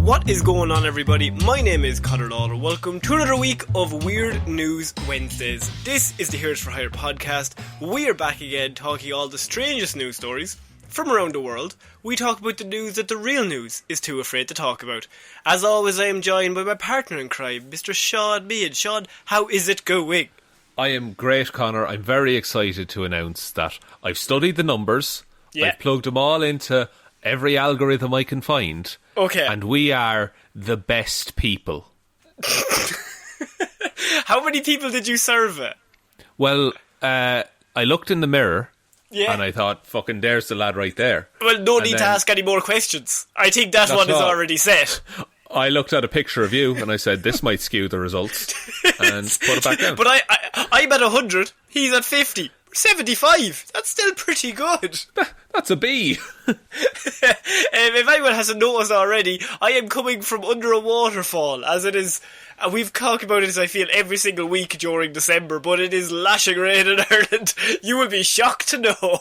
What is going on, everybody? My name is Ciara Lawler. Welcome to another week of Weird News Wednesdays. This is the Heroes for Hire podcast. We are back again talking all the strangest news stories from around the world. We talk about the news that the real news is too afraid to talk about. As always, I am joined by my partner in crime, Mr. Shaun Jamieson. Shaun, how is it going? I am great, Connor. I'm very excited to announce that I've studied the numbers. Yeah. I've plugged them all into every algorithm I can find. Okay. And we are the best people. How many people did you survey? Well, I looked in the mirror. Yeah. And I thought, fucking, there's the lad right there. Well, no need to ask any more questions. I think that one is already set. I looked at a picture of you and I said, this might skew the results. And put it back down. But I'm at 100. He's at 50. 75. That's still pretty good. That's a B. If anyone hasn't noticed already, I am coming from under a waterfall, as it is. We've talked about it, I feel, every single week during December, but it is lashing rain in Ireland. You will be shocked to know.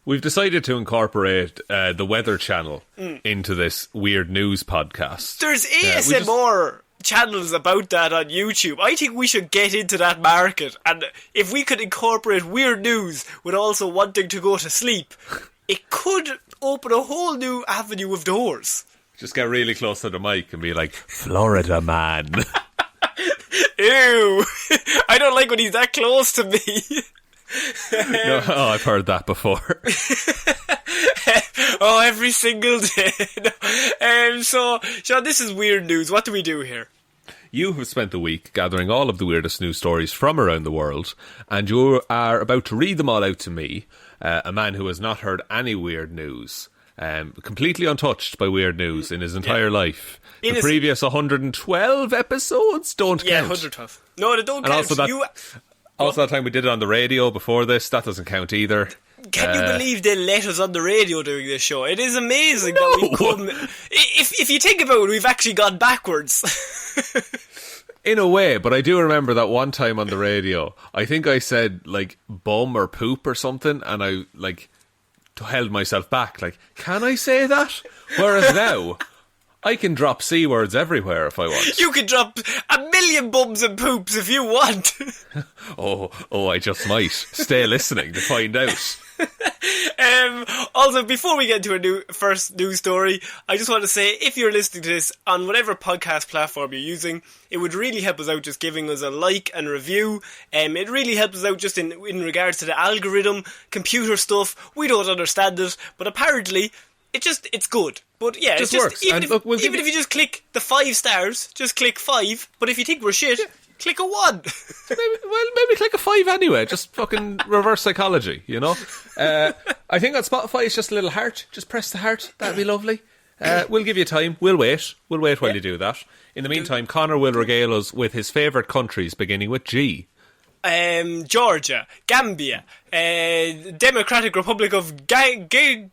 We've decided to incorporate the Weather Channel into this weird news podcast. There's ASMR channels about that on YouTube. I think we should get into that market, and if we could incorporate weird news with also wanting to go to sleep, it could open a whole new avenue of doors. Just get really close to the mic and be like, Florida man. Ew. I don't like when he's that close to me. No, I've heard that before. Every single day. So, Shaun, this is weird news. What do we do here? You have spent the week gathering all of the weirdest news stories from around the world, and you are about to read them all out to me, a man who has not heard any weird news, completely untouched by weird news in his entire life. The previous 112 episodes don't count. Yeah, 112. No, they don't count. Also, that time we did it on the radio before this, that doesn't count either. Can you believe they let us on the radio doing this show? It is amazing that we've come... If you think about it, we've actually gone backwards. In a way, but I do remember that one time on the radio, I think I said, like, bum or poop or something, and I, like, held myself back, like, can I say that? Whereas now... I can drop C words everywhere if I want. You can drop 1,000,000 bums and poops if you want. Oh, I just might. Stay listening to find out. Also, before we get into a first news story, I just want to say, if you're listening to this on whatever podcast platform you're using, it would really help us out just giving us a like and review. It really helps us out just in regards to the algorithm, computer stuff. We don't understand it, but apparently... It's good. But yeah, it just works. Even if you just click the 5 stars, just click 5. But if you think we're shit, click a 1. maybe click a 5 anyway. Just fucking reverse psychology, you know? I think on Spotify it's just a little heart. Just press the heart. That'd be lovely. We'll give you time. We'll wait while you do that. In the meantime, Connor will regale us with his favourite countries beginning with G. Georgia, Gambia, Democratic Republic of Gangia.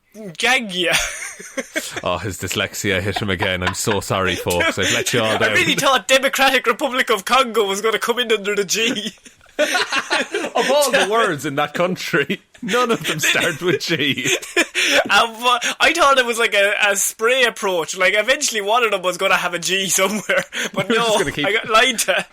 Oh, his dyslexia hit him again. I'm so sorry, folks. I've let you all down. I really thought Democratic Republic of Congo was going to come in under the G. Of all the words in that country, none of them start with G. I thought it was like a spray approach. Like, eventually one of them was going to have a G somewhere. But no, I got lied to.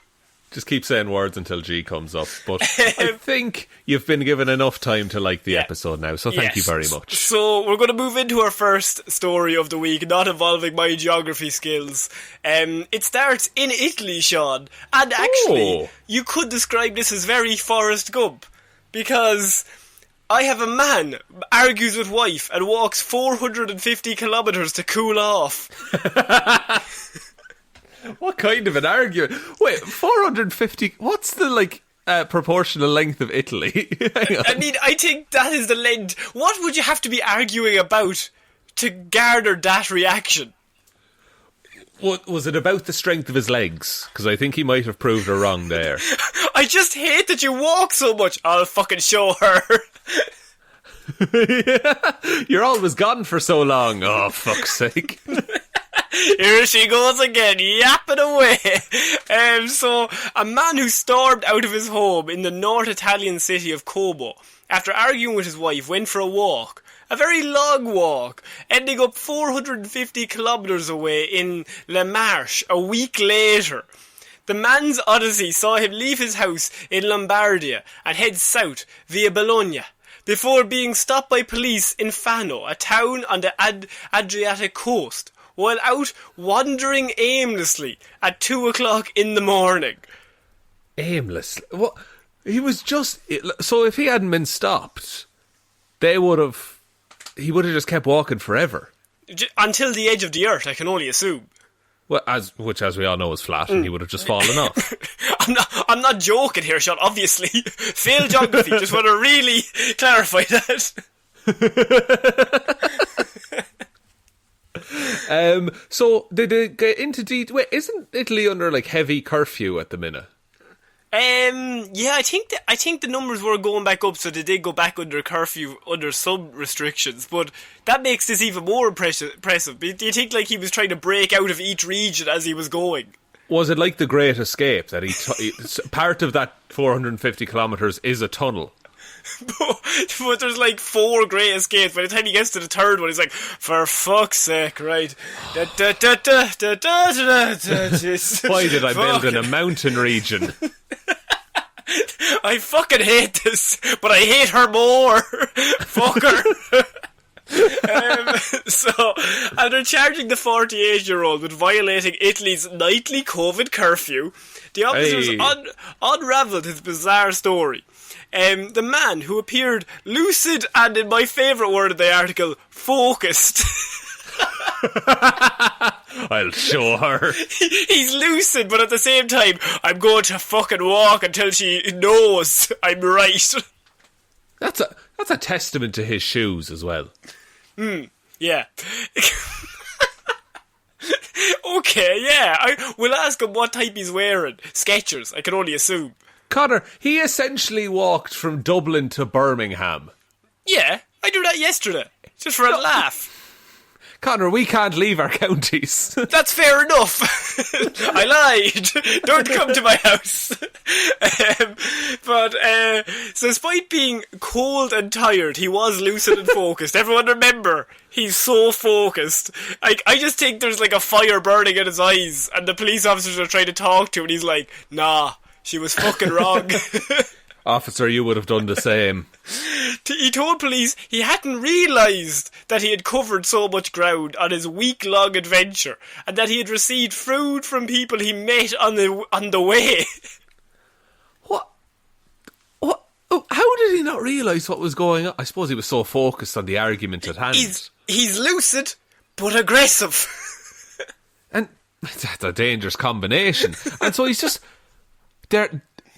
Just keep saying words until G comes up. But I think you've been given enough time to like the episode now, so thank you very much. So we're going to move into our first story of the week, not involving my geography skills. It starts in Italy, Shaun. And actually, you could describe this as very Forrest Gump. Because I have a man argues with wife and walks 450 kilometres to cool off. What kind of an argument? Wait, 450... What's the, proportional length of Italy? I mean, I think that is the length. What would you have to be arguing about to garner that reaction? What, was it about the strength of his legs? Because I think he might have proved her wrong there. I just hate that you walk so much. I'll fucking show her. You're always gone for so long. Oh, fuck's sake. Here she goes again, yapping away. So, a man who stormed out of his home in the North Italian city of Como, after arguing with his wife, went for a walk A very long walk, ending up 450 kilometres away in La Marche a week later. The man's odyssey saw him leave his house in Lombardia and head south via Bologna, before being stopped by police in Fano, a town on the Adriatic coast, while out wandering aimlessly at 2 o'clock in the morning. Aimlessly? What? He was just... So if he hadn't been stopped, he would have just kept walking forever. Until the edge of the earth, I can only assume. Well, which, as we all know, is flat, and he would have just fallen off. I'm not joking here, Sean, obviously. Failed geography, just want to really clarify that. So, did they get into detail? Wait, isn't Italy under, heavy curfew at the minute? Yeah, I think the numbers were going back up, so they did go back under curfew, under some restrictions, but that makes this even more impressive. Do you think, he was trying to break out of each region as he was going? Was it like the Great Escape, that part of that 450 kilometres is a tunnel? But there's 4 Great Escapes. By the time he gets to the third one, he's like, for fuck's sake, right? Why did I build in a mountain region? I fucking hate this, but I hate her more. Fuck her. And they're charging the 48-year-old with violating Italy's nightly COVID curfew. The officers unravelled his bizarre story. The man, who appeared lucid and, in my favourite word of the article, focused. I'll show her. He's lucid, but at the same time, I'm going to fucking walk until she knows I'm right. That's a testament to his shoes as well. Yeah. Okay, yeah. We'll ask him what type he's wearing. Skechers, I can only assume. Connor, he essentially walked from Dublin to Birmingham. Yeah, I did that yesterday. Just for a laugh. Connor, we can't leave our counties. That's fair enough. I lied. Don't come to my house. So despite being cold and tired, he was lucid and focused. Everyone remember, he's so focused. I just think there's a fire burning in his eyes, and the police officers are trying to talk to him, and he's like, nah, she was fucking wrong. Officer, you would have done the same. He told police he hadn't realised that he had covered so much ground on his week-long adventure, and that he had received food from people he met on the way. What? How did he not realise what was going on? I suppose he was so focused on the argument at hand. He's lucid, but aggressive. And that's a dangerous combination. And so he's just...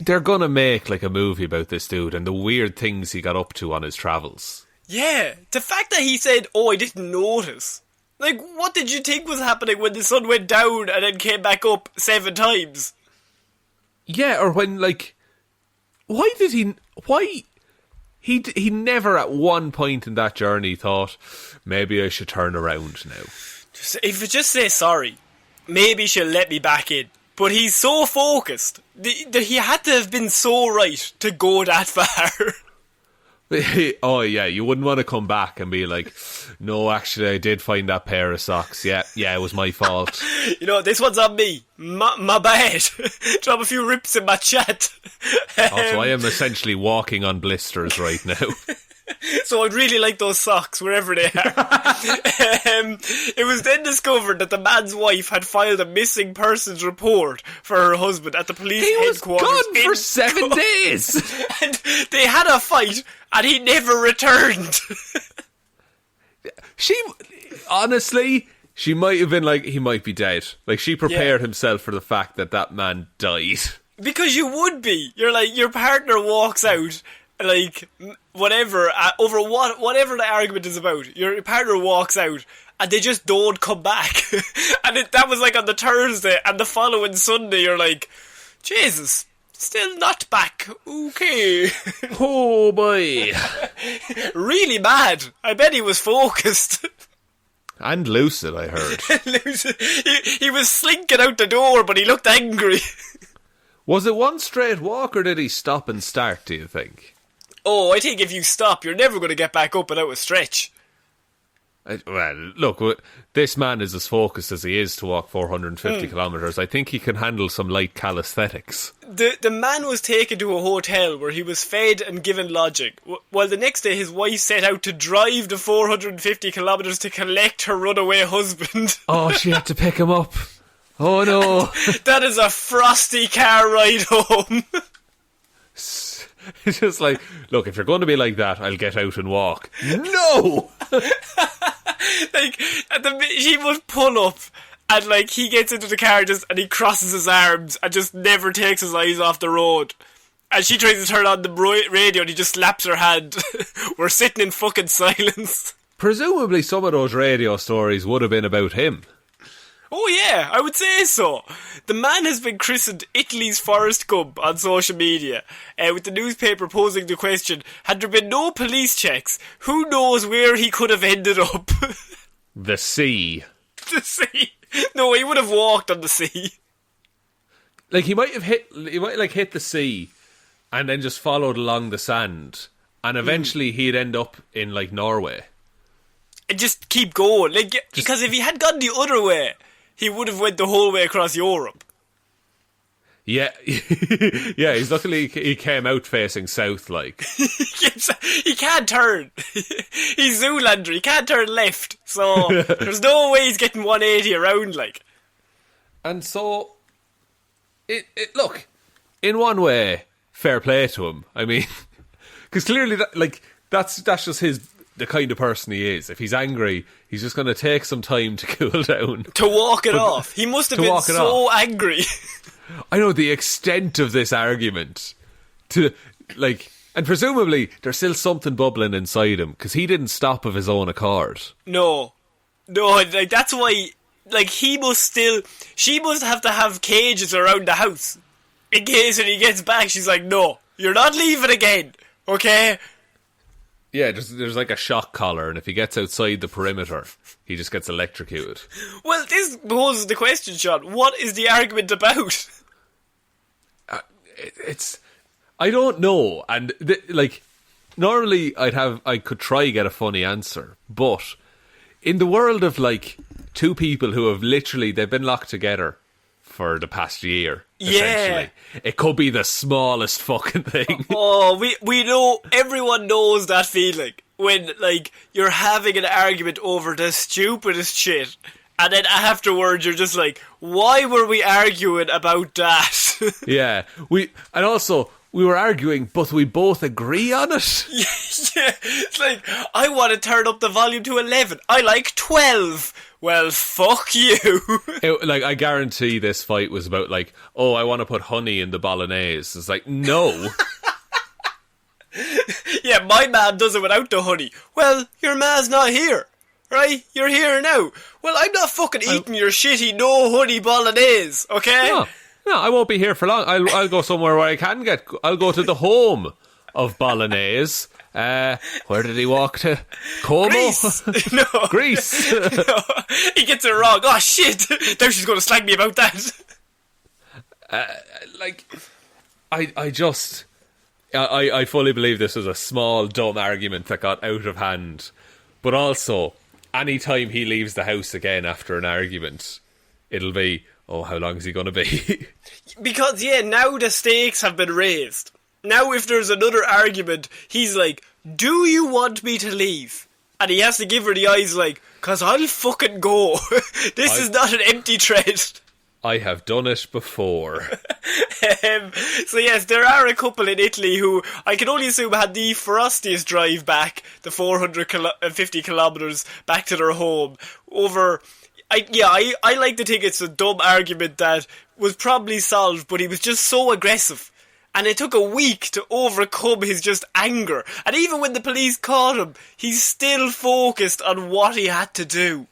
They're gonna make a movie about this dude and the weird things he got up to on his travels. Yeah, the fact that he said, I didn't notice. What did you think was happening when the sun went down and then came back up 7 times? Yeah, or when, why did he... Why... He never at one point in that journey thought, maybe I should turn around now. If you just say sorry, maybe she'll let me back in. But he's so focused. He had to have been so right to go that far. Oh, yeah, you wouldn't want to come back and be like, no, actually, I did find that pair of socks. Yeah, it was my fault. This one's on me. My bad. Drop a few rips in my chat. Also, I am essentially walking on blisters right now. So I'd really like those socks, wherever they are. It was then discovered that the man's wife had filed a missing persons report for her husband at the police headquarters. He was gone for 7 days! And they had a fight, and he never returned. Honestly, she might have been he might be dead. She prepared himself for the fact that man died. Because you would be. You're your partner walks out... whatever, over whatever the argument is about, your partner walks out and they just don't come back. And that was on the Thursday, and the following Sunday you're Jesus, still not back. Okay. Oh boy. Really mad. I bet he was focused. And lucid, I heard. Lucid. He was slinking out the door, but he looked angry. Was it one straight walk, or did he stop and start, do you think? Oh, I think if you stop, you're never going to get back up without a stretch. Well, look, this man is as focused as he is to walk 450 kilometres. I think he can handle some light calisthenics. The man was taken to a hotel where he was fed and given lodging, while the next day his wife set out to drive the 450 kilometres to collect her runaway husband. Oh, she had to pick him up. Oh no. That is a frosty car ride home. It's just like, look, if you're going to be like that, I'll get out and walk. No! Like, she must pull up, and like, he gets into the car and he crosses his arms and just never takes his eyes off the road. And she tries to turn on the radio and he just slaps her hand. We're sitting in fucking silence. Presumably some of those radio stories would have been about him. Oh yeah, I would say so. The man has been christened Italy's Forrest Gump on social media, with the newspaper posing the question, had there been no police checks, who knows where he could have ended up? The sea. The sea? No, he would have walked on the sea. Like, he might hit the sea and then just followed along the sand, and eventually he'd end up in, like, Norway. And just keep going. Because if he had gone the other way, he would have went the whole way across Europe. Yeah, yeah. He's luckily he came out facing south, like. He can't turn. He's Zoolander. He can't turn left. So there's no way he's getting 180 around, like. And so, look, in one way, fair play to him. I mean, because clearly, that's just the kind of person he is. If he's angry, he's just going to take some time to cool down. To walk it off. He must have been so angry. I know the extent of this argument. And presumably, there's still something bubbling inside him, because he didn't stop of his own accord. No, like, that's why, like, she must have to have cages around the house. In case when he gets back, she's like, no, you're not leaving again, okay? Yeah, there's like a shock collar, and if he gets outside the perimeter, he just gets electrocuted. Well, this poses the question, Sean. What is the argument about? I don't know, and normally I could try get a funny answer, but in the world of like two people who have they've been locked together for the past year, essentially. It could be the smallest fucking thing. Oh, we know, everyone knows that feeling when, like, you're having an argument over the stupidest shit, and then afterwards you're just like, why were we arguing about that? Yeah, we were arguing, but we both agree on it. Yeah, it's like, I want to turn up the volume to 11. I like 12. Well, fuck you. I guarantee this fight was about, like, oh, I want to put honey in the bolognese. It's like, no. Yeah, my man does it without the honey. Well, your man's not here, right? You're here now. Well, I'm not fucking eating your shitty no honey bolognese, okay? No, I won't be here for long. I'll go somewhere where I can I'll go to the home of bolognese. Where did he walk to? Como? Greece. No. Greece. No. He gets it wrong. Oh shit! Now she's going to slag me about that. I fully believe this was a small, dumb argument that got out of hand. But also, any time he leaves the house again after an argument, it'll be, oh, how long is he going to be? Because, yeah, now the stakes have been raised. Now if there's another argument, he's like, do you want me to leave? And he has to give her the eyes like, 'cause I'll fucking go. This is not an empty threat. I have done it before. So yes, there are a couple in Italy who I can only assume had the frostiest drive back, the 450 kilometres back to their home. I like to think it's a dumb argument that was probably solved, but he was just so aggressive. And it took a week to overcome his just anger. And even when the police caught him, he's still focused on what he had to do.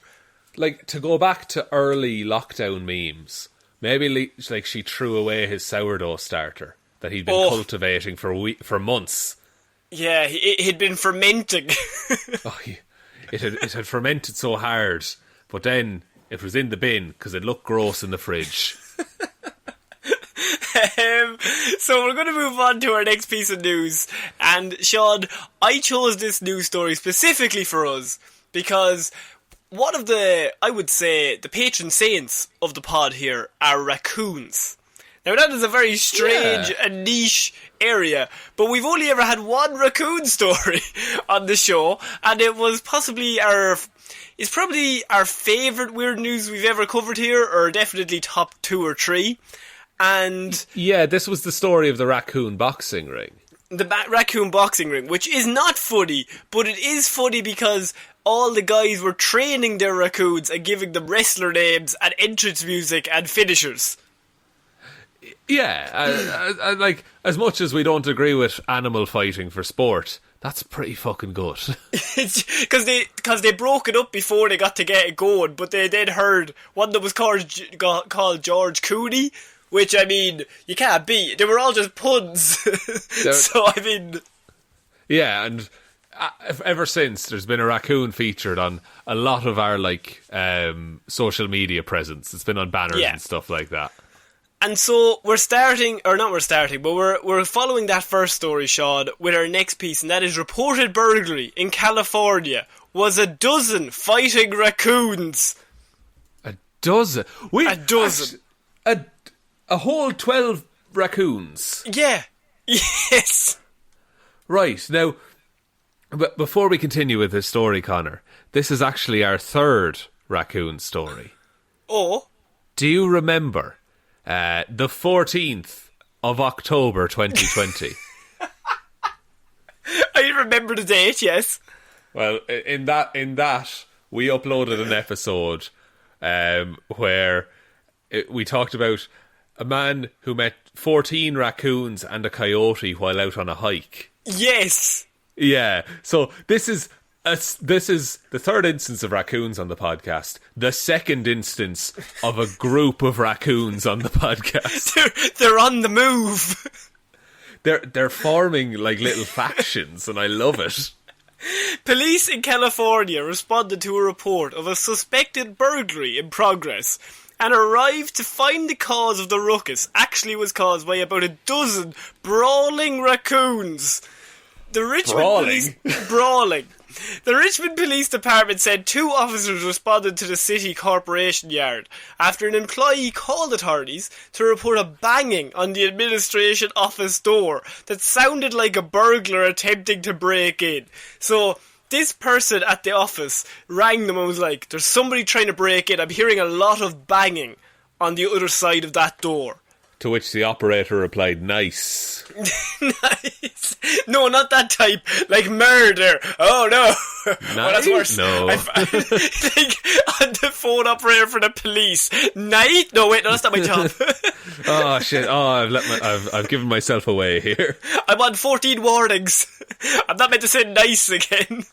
Like, to go back to early lockdown memes, maybe like she threw away his sourdough starter that he'd been cultivating for months. Yeah, he'd been fermenting. It had fermented so hard, but then it was in the bin because it looked gross in the fridge. So we're going to move on to our next piece of news. And Sean, I chose this news story specifically for us because one of the patron saints of the pod here are raccoons. Now that is a very strange and niche area, but we've only ever had one raccoon story on the show, and it was probably our favourite weird news we've ever covered here, or definitely top 2 or 3. And yeah, this was the story of the raccoon boxing ring. The raccoon boxing ring, which is not funny, but it is funny because all the guys were training their raccoons and giving them wrestler names and entrance music and finishers. Yeah, like, as much as we don't agree with animal fighting for sport, that's pretty fucking good. Because they broke it up before they got to get it going, but they then heard one that was called George Cooney, which, I mean, you can't beat. They were all just puns. So, I mean... Yeah, and ever since, there's been a raccoon featured on a lot of our, like, social media presence. It's been on banners and stuff like that. And so we're following that first story, Shaun, with our next piece, and that is reported burglary in California was a dozen fighting raccoons. A dozen? A dozen. A whole 12 raccoons? Yeah. Yes. Right, now, but before we continue with this story, Connor, this is actually our 3rd raccoon story. Oh? Do you remember... the 14th of October 2020. I remember the date, yes. Well, in that we uploaded an episode where we talked about a man who met 14 raccoons and a coyote while out on a hike. Yes. Yeah. So this is the 3rd instance of raccoons on the podcast. The 2nd instance of a group of raccoons on the podcast. They're on the move. They're forming like little factions, and I love it. Police in California responded to a report of a suspected burglary in progress and arrived to find the cause of the ruckus actually was caused by about a dozen brawling raccoons. The Richmond Police... Brawling. The Richmond Police Department said 2 officers responded to the city corporation yard after an employee called authorities to report a banging on the administration office door that sounded like a burglar attempting to break in. So this person at the office rang them and was like, there's somebody trying to break in. I'm hearing a lot of banging on the other side of that door. To which the operator replied, nice. Nice. No, not that type. Like murder. Oh, no. Nice? Oh, that's worse. No. Like, on the phone operator for the police. Night? No, wait, no, that's not my job. Oh, shit. Oh, I've given myself away here. I'm on 14 warnings. I'm not meant to say nice again.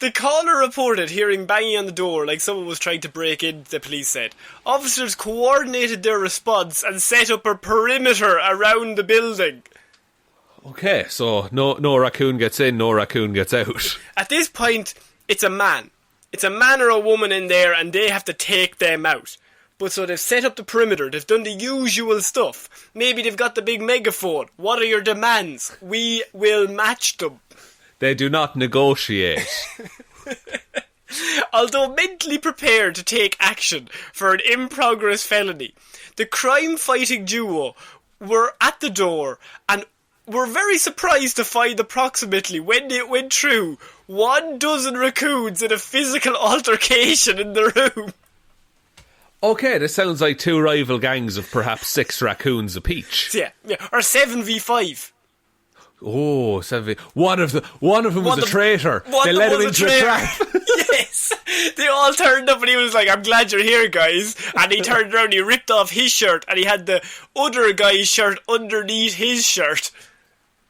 The caller reported hearing banging on the door like someone was trying to break in, the police said. Officers coordinated their response and set up a perimeter around the building. Okay, so no raccoon gets in, no raccoon gets out. At this point, it's a man. It's a man or a woman in there and they have to take them out. But so they've set up the perimeter, they've done the usual stuff. Maybe they've got the big megaphone. What are your demands? We will match them. They do not negotiate. Although mentally prepared to take action for an in-progress felony, the crime-fighting duo were at the door and were very surprised to find approximately, when it went through, 12 raccoons in a physical altercation in the room. Okay, this sounds like 2 rival gangs of perhaps 6 raccoons apiece. Yeah, or 7v5. Oh, 7v. One of them was a traitor. They let him into a trap. Yes. They all turned up and he was like, I'm glad you're here, guys. And he turned around, he ripped off his shirt and he had the other guy's shirt underneath his shirt.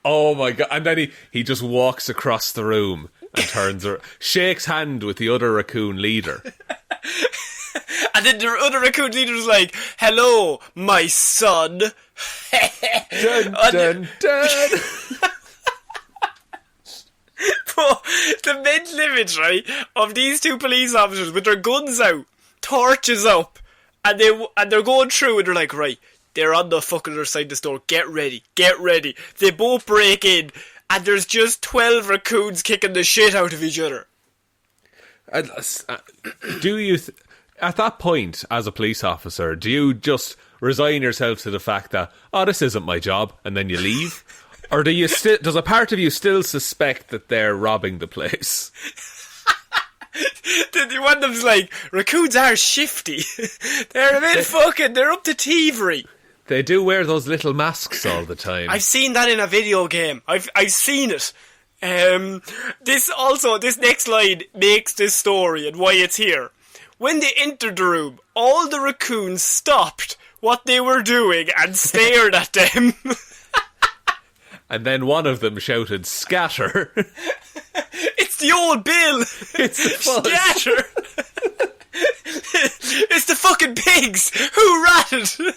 Oh my god. And then he just walks across the room and turns around, shakes hand with the other raccoon leader. And then the other raccoon leader was like, hello, my son. Dun, dun, dun. But the mental image, right, of these 2 police officers with their guns out, torches up, and they're going through and they're like, right, they're on the fucking other side of the store, get ready. They both break in, and there's just 12 raccoons kicking the shit out of each other. Do you, at that point, as a police officer, do you just resign yourself to the fact that, this isn't my job, and then you leave? Or does a part of you still suspect that they're robbing the place? One of them's like, raccoons are shifty. They're a bit they're up to thievery. They do wear those little masks all the time. I've seen that in a video game. I've seen it. This next line makes this story and why it's here. When they entered the room, all the raccoons stopped what they were doing and stared at them. And then one of them shouted, "Scatter!" It's the old Bill! It's the fuzz. Scatter! It's the fucking pigs! Who ratted?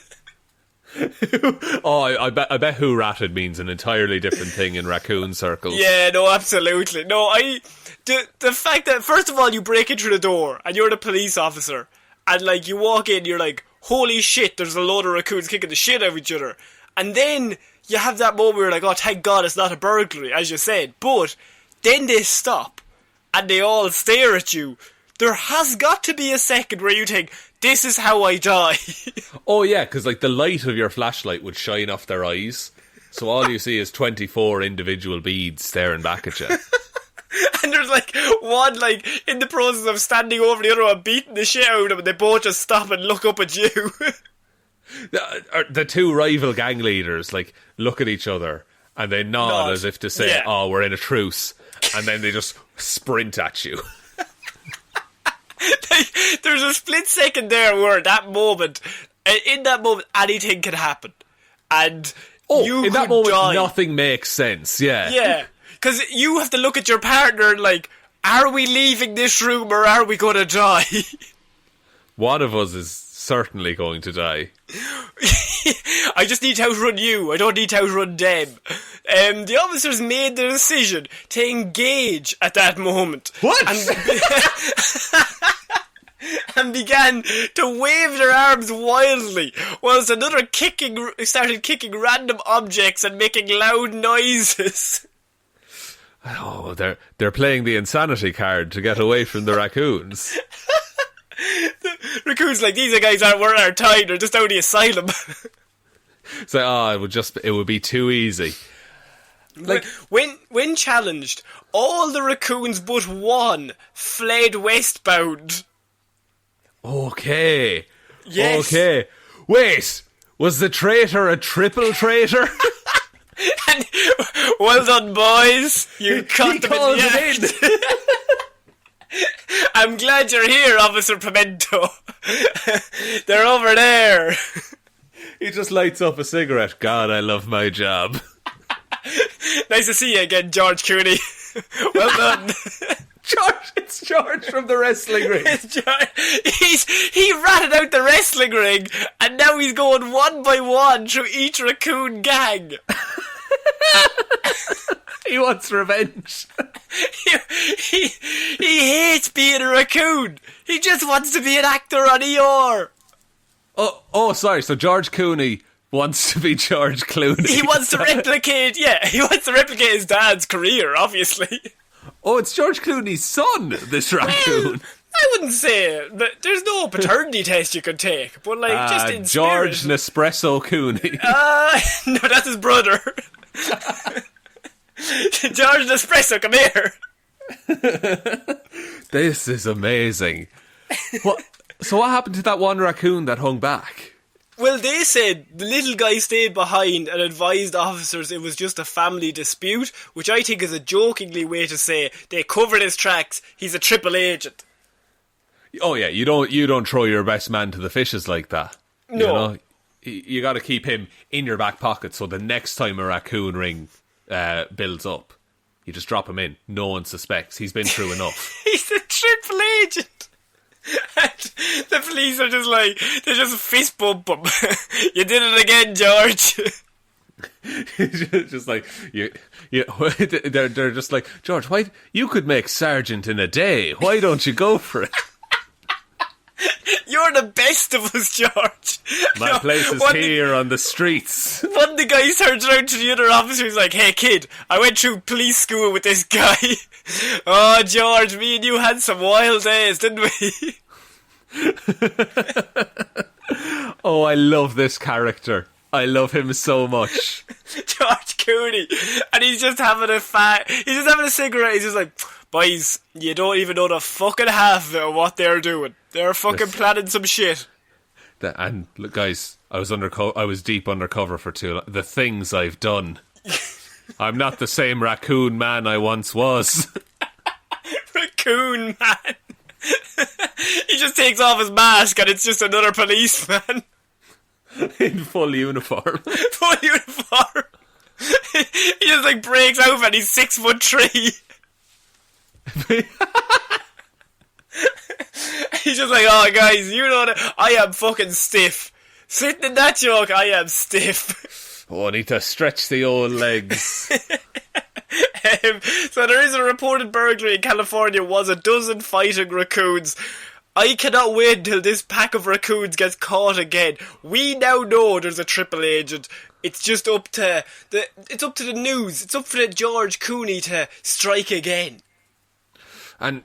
I bet who ratted means an entirely different thing in raccoon circles. Yeah, no, absolutely. No, the fact that, first of all, you break into the door and you're the police officer and, like, you walk in, you're like, holy shit, there's a load of raccoons kicking the shit out of each other. And then you have that moment where you're like, oh, thank God it's not a burglary, as you said. But then they stop and they all stare at you. There has got to be a second where you think, this is how I die. Oh yeah, because like the light of your flashlight would shine off their eyes, so all you see is 24 individual beads staring back at you. And there's like one like in the process of standing over the other one beating the shit out of them, and they both just stop and look up at you. The two rival gang leaders like look at each other and they nod as if to say, yeah. "Oh, we're in a truce," and then they just sprint at you. There's a split second there where in that moment anything can happen, and you in that could moment die. Nothing makes sense. Yeah, because you have to look at your partner and like, are we leaving this room or are we going to die? One of us is certainly going to die. I just need to outrun you. I don't need to outrun them. The officers made the decision to engage at that moment. What? And began to wave their arms wildly, whilst another started kicking random objects and making loud noises. Oh, they're playing the insanity card to get away from the raccoons. The raccoons like, these are guys aren't worth our time, they're just out of the asylum. It's like, it would be too easy. Like when challenged, all the raccoons but one fled westbound. Okay. Yes. Okay. Wait, was the traitor a triple traitor? And, well done, boys. You caught them in the act. I'm glad you're here, Officer Pimento. They're over there. He just lights up a cigarette. God, I love my job. Nice to see you again, George Clooney. Well done. It's George from the wrestling ring. He ratted out the wrestling ring, and now he's going one by one through each raccoon gang. He wants revenge. He hates being a raccoon. He just wants to be an actor on ER. Oh, sorry. So George Clooney wants to be George Clooney. He wants to replicate his dad's career, obviously. Oh, it's George Clooney's son, this raccoon. Well, I wouldn't say that there's no paternity test you could take, but like just in George spirit. Nespresso Clooney. No, that's his brother. George Nespresso, come here. This is amazing. So what happened to that one raccoon that hung back? Well, they said the little guy stayed behind and advised officers it was just a family dispute, which I think is a jokingly way to say they covered his tracks. He's a triple agent. Oh yeah, you don't throw your best man to the fishes like that. No. You know? You got to keep him in your back pocket so the next time a raccoon ring builds up, you just drop him in. No one suspects. He's been through enough. He's a triple agent. And the police are just like, they just fist bump him. You did it again, George. Just like they're just like, George, why you could make sergeant in a day? Why don't you go for it? You You're the best of us, George. My place is here on the streets. One of the guys turns around to the other officer. He's like, "Hey, kid, I went through police school with this guy." Oh, George, me and you had some wild days, didn't we? Oh, I love this character. I love him so much. George Cooney. And he's just having a cigarette. He's just like, "Boys, you don't even know the fucking half of what they're doing. They're fucking planning some shit." And look, guys, I was deep undercover for too long. The things I've done. I'm not the same raccoon man I once was. Raccoon man. He just takes off his mask and it's just another policeman. In full uniform. Full uniform. He just like breaks out and he's 6'3". He's just like, "Oh, guys, you know that I am fucking stiff. Sitting in that joke, I am stiff." Oh, I need to stretch the old legs. So there is a reported burglary in California. Was a dozen fighting raccoons. I cannot wait until this pack of raccoons gets caught again. We now know there's a triple agent. It's just up to the news. It's up for the George Cooney to strike again. And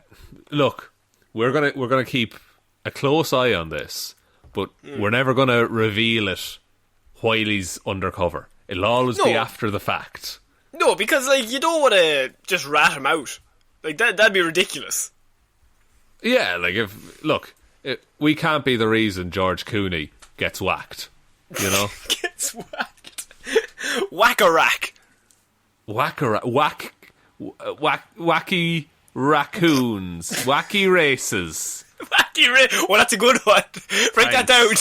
look, we're gonna keep a close eye on this, but we're never gonna reveal it while he's undercover. It'll always be after the fact. No, because like you don't want to just rat him out. Like that'd be ridiculous. Yeah, like we can't be the reason George Cooney gets whacked. You know, gets whacked. Whack-a-rack. Wacky raccoons. Wacky races. Well, that's a good one. Write that down.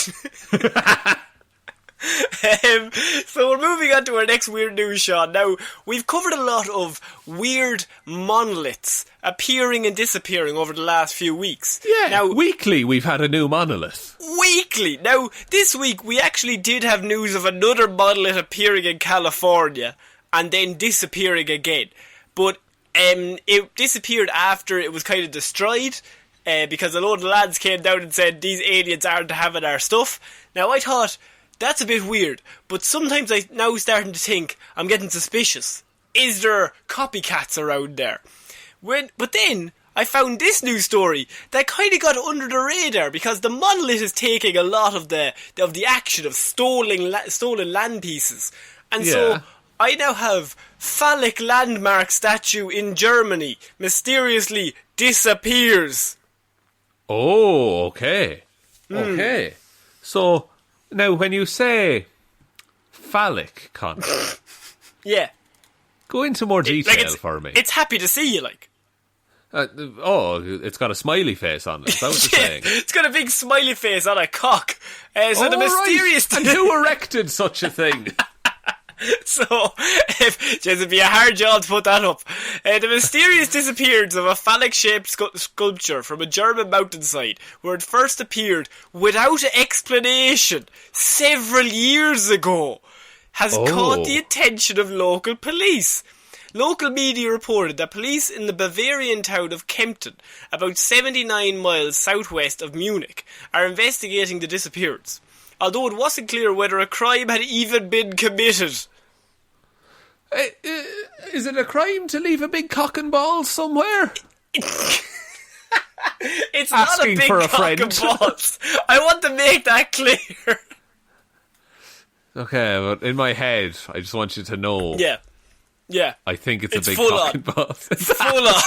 So we're moving on to our next weird news, Shaun. Now, we've covered a lot of weird monoliths appearing and disappearing over the last few weeks. Yeah, now, weekly we've had a new monolith. Weekly! Now, this week we actually did have news of another monolith appearing in California and then disappearing again. But it disappeared after it was kind of destroyed because a load of lads came down and said these aliens aren't having our stuff. Now, I thought, that's a bit weird, but sometimes I'm now starting to think I'm getting suspicious. Is there copycats around there? But then I found this news story that kind of got under the radar because the monolith is taking a lot of the action of stolen land pieces, and so I now have phallic landmark statue in Germany mysteriously disappears. Oh, okay. Okay. So now, when you say phallic content, yeah, go into more detail for me. It's happy to see you, like. It's got a smiley face on it. Is that what you're saying? It's got a big smiley face on a cock. So the mysterious. Right. And who erected such a thing? So, it'd be a hard job to put that up. The mysterious disappearance of a phallic-shaped sculpture from a German mountainside, where it first appeared without explanation several years ago, has caught the attention of local police. Local media reported that police in the Bavarian town of Kempten, about 79 miles southwest of Munich, are investigating the disappearance, although it wasn't clear whether a crime had even been committed. Is it a crime to leave a big cock and balls somewhere? It's not a big cock and balls. I want to make that clear. Okay, but in my head, I just want you to know. Yeah. I think it's a big cock and balls. It's full on.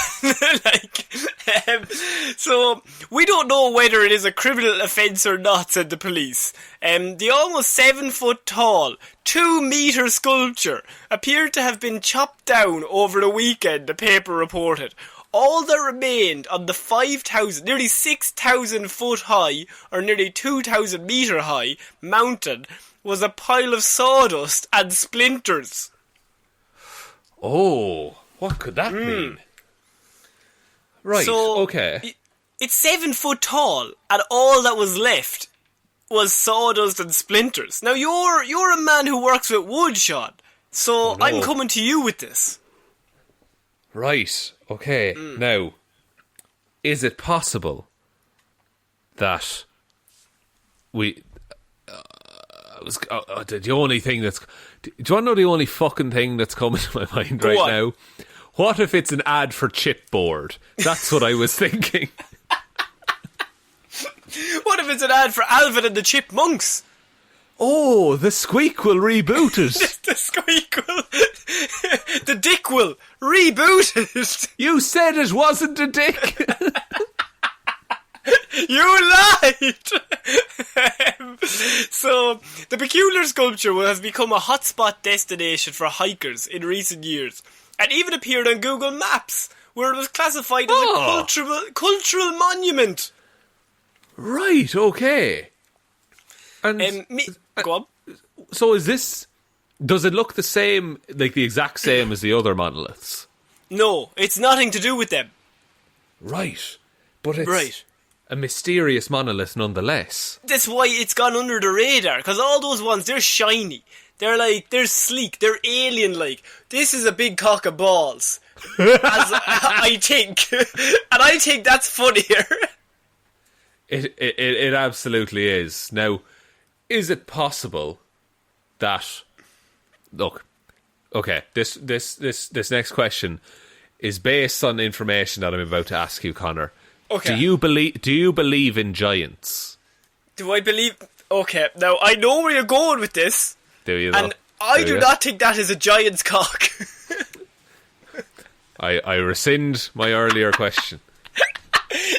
So, we don't know whether it is a criminal offence or not, said the police. The almost 7 foot tall, 2 metre sculpture appeared to have been chopped down over the weekend, the paper reported. All that remained on the 5,000, nearly 6,000 foot high, or nearly 2,000 metre high, mountain was a pile of sawdust and splinters. Oh, what could that mean? Right, so, okay. It's 7 foot tall, and all that was left was sawdust and splinters. Now, you're a man who works with wood, Shaun, so I'm coming to you with this. Right, okay. Now, is it possible that we. The only thing that's. Do you want to know the only fucking thing that's coming to my mind right now? What if it's an ad for chipboard? That's what I was thinking. What if it's an ad for Alvin and the Chipmunks? Oh, the squeak will reboot it. The squeak will... the dick will reboot it. You said it wasn't a dick. You lied! So, the peculiar sculpture has become a hotspot destination for hikers in recent years, and even appeared on Google Maps, where it was classified as a cultural monument. Right, okay. And go on. So is this... Does it look the same, like the exact same as the other monoliths? No, it's nothing to do with them. Right. But it's a mysterious monolith nonetheless. That's why it's gone under the radar, because all those ones, they're shiny. They're sleek, they're alien-like. This is a big cock of balls. I think. And I think that's funnier. It absolutely is. Now, is it possible that... Look, okay, this next question is based on information that I'm about to ask you, Connor. Okay. Do you believe in giants? Do I believe... Okay, now I know where you're going with this. Do you, though? And I do not think that is a giant's cock. I rescind my earlier question.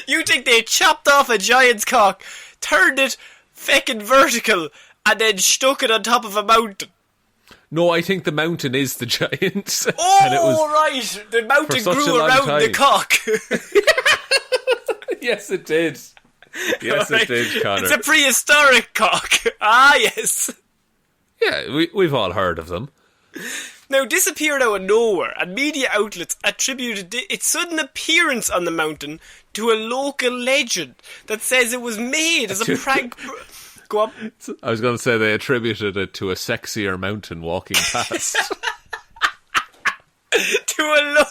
You think they chopped off a giant's cock, turned it feckin' vertical, and then stuck it on top of a mountain? No, I think the mountain is the giant. Oh, and it was right. The mountain grew around the cock. Yes, it did. Yes, right. It did, Connor. It's a prehistoric cock. Ah, yes. Yeah, we've all heard of them. Now, this appeared out of nowhere, and media outlets attributed its sudden appearance on the mountain to a local legend that says it was made as a prank... Go on. I was going to say they attributed it to a sexier mountain walking past. to a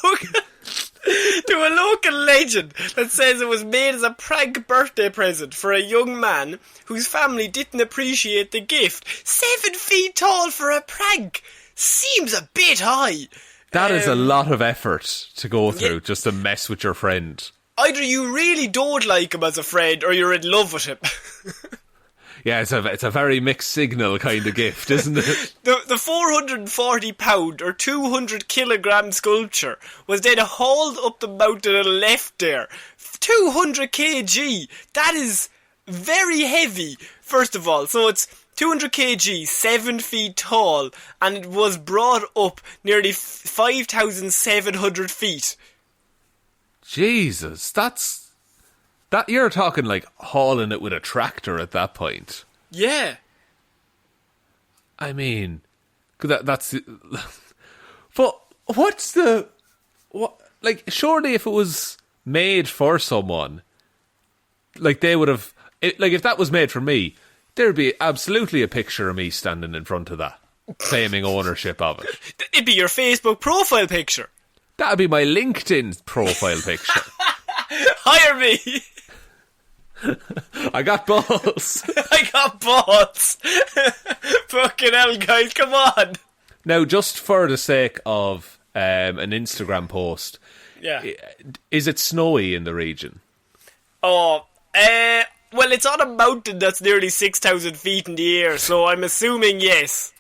local legend that says it was made as a prank birthday present for a young man whose family didn't appreciate the gift. 7 feet tall for a prank seems a bit high. That is a lot of effort to go through just to mess with your friend. Either you really don't like him as a friend or you're in love with him. Yeah, it's a very mixed signal kind of gift, isn't it? The 440 pound or 200 kilogram sculpture was then hauled up the mountain and left there. 200 kg. That is very heavy, first of all. So it's 200 kg, 7 feet tall, and it was brought up nearly 5,700 feet. Jesus, that you're talking like hauling it with a tractor at that point. Yeah. I mean, that's... But what's the... Like, surely if it was made for someone, like they would have... Like, if that was made for me, there'd be absolutely a picture of me standing in front of that, claiming ownership of it. It'd be your Facebook profile picture. That'd be my LinkedIn profile picture. Hire me. I got balls. I got balls. Fucking hell, guys, come on. Now, just for the sake of an Instagram post, is it snowy in the region? Oh, well, it's on a mountain that's nearly 6,000 feet in the air, so I'm assuming yes.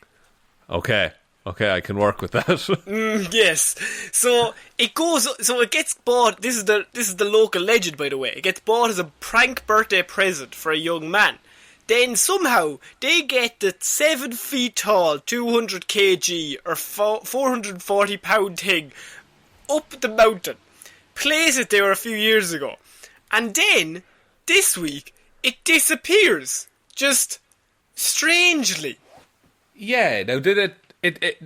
Okay, I can work with that. Yes. So it gets bought. This is the local legend, by the way. It gets bought as a prank birthday present for a young man. Then somehow they get the 7 feet tall, 200 kg or 440 pound thing up the mountain, place it there a few years ago, and then this week it disappears, just strangely. Yeah. Now, did it? It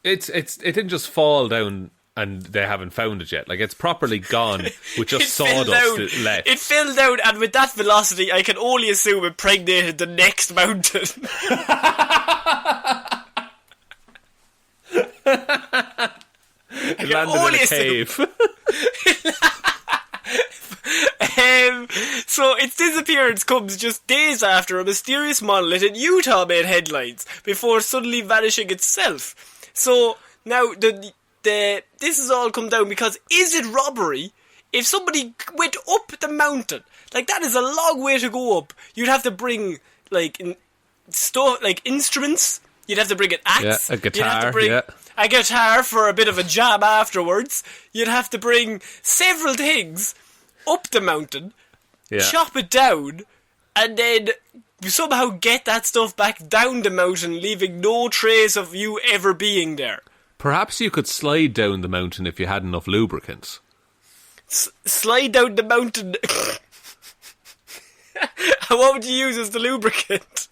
didn't just fall down and they haven't found it yet. Like, it's properly gone with just sawdust left. It fell down, and with that velocity, I can only assume it impregnated the next mountain. It landed in a cave. So its disappearance comes just days after a mysterious monolith in Utah made headlines before suddenly vanishing itself. So now this has all come down because is it robbery if somebody went up the mountain? Like, that is a long way to go up. You'd have to bring instruments. You'd have to bring an axe. Yeah, a guitar. You'd have to bring a guitar for a bit of a jam afterwards. You'd have to bring several things up the mountain, chop it down, and then somehow get that stuff back down the mountain, leaving no trace of you ever being there. Perhaps you could slide down the mountain if you had enough lubricant. Slide down the mountain. What would you use as the lubricant?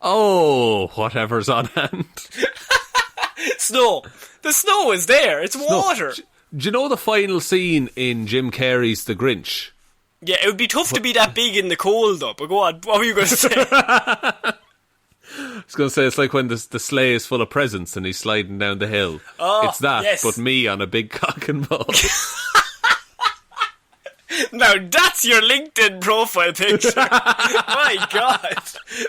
Oh, whatever's on hand. Snow. The snow is there. It's water. Do you know the final scene in Jim Carrey's The Grinch? Yeah, it would be tough to be that big in the cold, though. But go on, what were you going to say? I was going to say, it's like when the sleigh is full of presents and he's sliding down the hill. Oh, it's that, yes. but me on a big cock and ball. Now that's your LinkedIn profile picture. My God.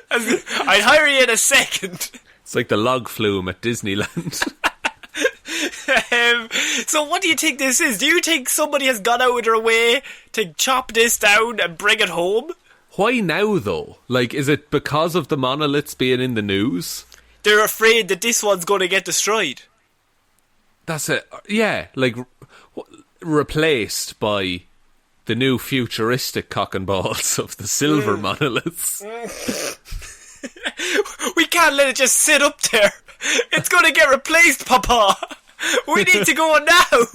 I'd hire you in a second. It's like the log flume at Disneyland. So what do you think this is? Do you think somebody has gone out of their way to chop this down and bring it home? Why now, though? Like, is it because of the monoliths being in the news? They're afraid that this one's going to get destroyed. That's it. Yeah, like, replaced by the new futuristic cock and balls of the silver monoliths. We can't let it just sit up there. It's going to get replaced, Papa. We need to go now.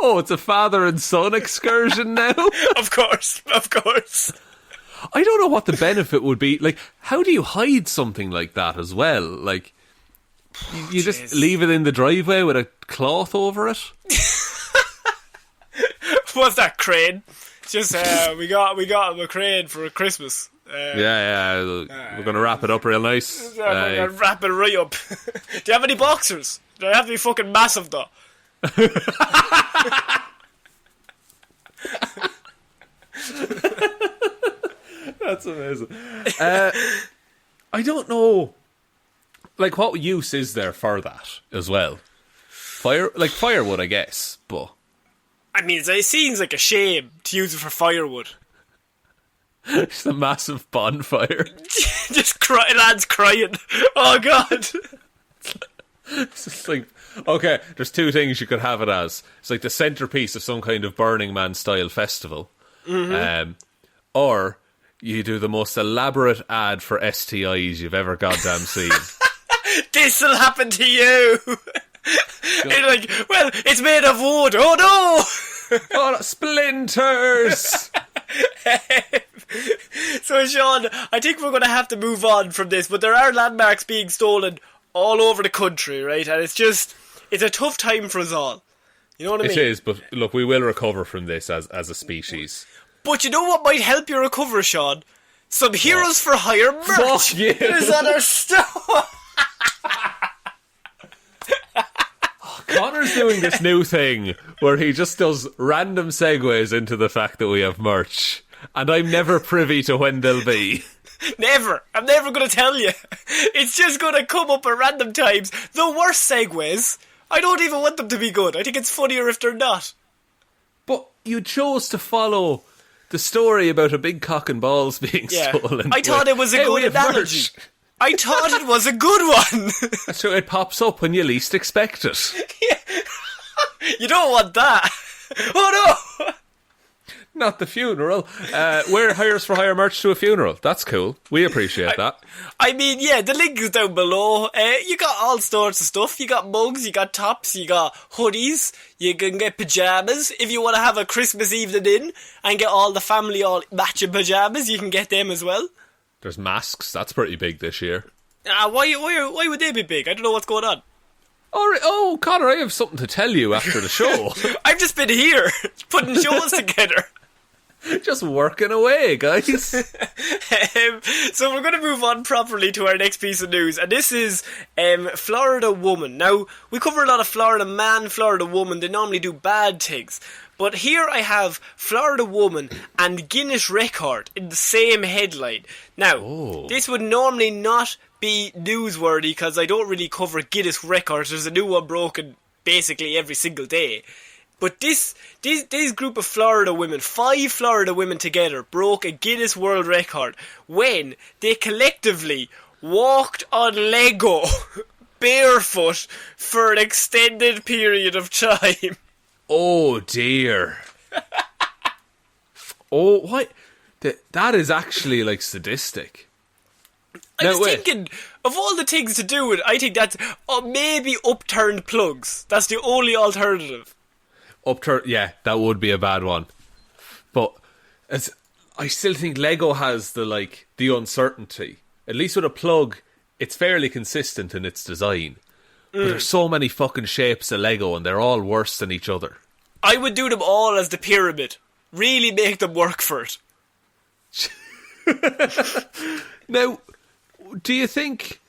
Oh, it's a father and son excursion now? Of course. I don't know what the benefit would be. Like, how do you hide something like that as well? Like, you just leave it in the driveway with a cloth over it? What's that, crane? Just, we got him a crane for Christmas. We're going to wrap it up real nice. We're going to wrap it right up. Do you have any boxers? Do they have to be fucking massive, though? That's amazing. I don't know. Like, what use is there for that as well? Firewood, I guess, but... I mean, it seems like a shame to use it for firewood. It's a massive bonfire. Just lads crying. Oh, God. It's just like, okay, there's two things you could have it as. It's like the centrepiece of some kind of Burning Man style festival. Mm-hmm. Or you do the most elaborate ad for STIs you've ever goddamn seen. This'll happen to you. It's like, well, it's made of wood. Oh no! Oh, splinters! So, Shaun, I think we're going to have to move on from this, but there are landmarks being stolen all over the country, right? And it's a tough time for us all. You know what I mean? It is, but look, we will recover from this as a species. But you know what might help you recover, Shaun? Some Heroes for Hire merch. Fuck you. It is on our store. Connor's doing this new thing where he just does random segues into the fact that we have merch. And I'm never privy to when they'll be. Never. I'm never going to tell you. It's just going to come up at random times. The worst segues. I don't even want them to be good. I think it's funnier if they're not. But you chose to follow the story about a big cock and balls being stolen. I thought it was a good analogy. I thought it was a good one. So it pops up when you least expect it. Yeah. You don't want that. Oh no! Not the funeral. Wear Hires for Hire merch to a funeral. That's cool. We appreciate that. I mean, yeah, the link is down below. You got all sorts of stuff. You got mugs, you got tops, you got hoodies. You can get pyjamas. If you want to have a Christmas evening in and get all the family all matching pyjamas, you can get them as well. There's masks. That's pretty big this year. Why would they be big? I don't know what's going on. Oh, Connor, I have something to tell you after the show. I've just been here putting shows together. Just working away, guys. So we're going to move on properly to our next piece of news, and this is Florida woman. Now, we cover a lot of Florida man, Florida woman. They normally do bad things. But here I have Florida woman and Guinness record in the same headline. Now, This would normally not be newsworthy because I don't really cover Guinness records. There's a new one broken basically every single day. But this group of Florida women, 5 Florida women together, broke a Guinness World Record when they collectively walked on Lego barefoot for an extended period of time. Oh dear. Oh, what? That is actually like sadistic. I was thinking, of all the things to do with, I think that's maybe upturned plugs. That's the only alternative. Yeah, that would be a bad one. But I still think Lego has the uncertainty. At least with a plug, it's fairly consistent in its design. But there's so many fucking shapes of Lego and they're all worse than each other. I would do them all as the pyramid. Really make them work for it. Now, do you think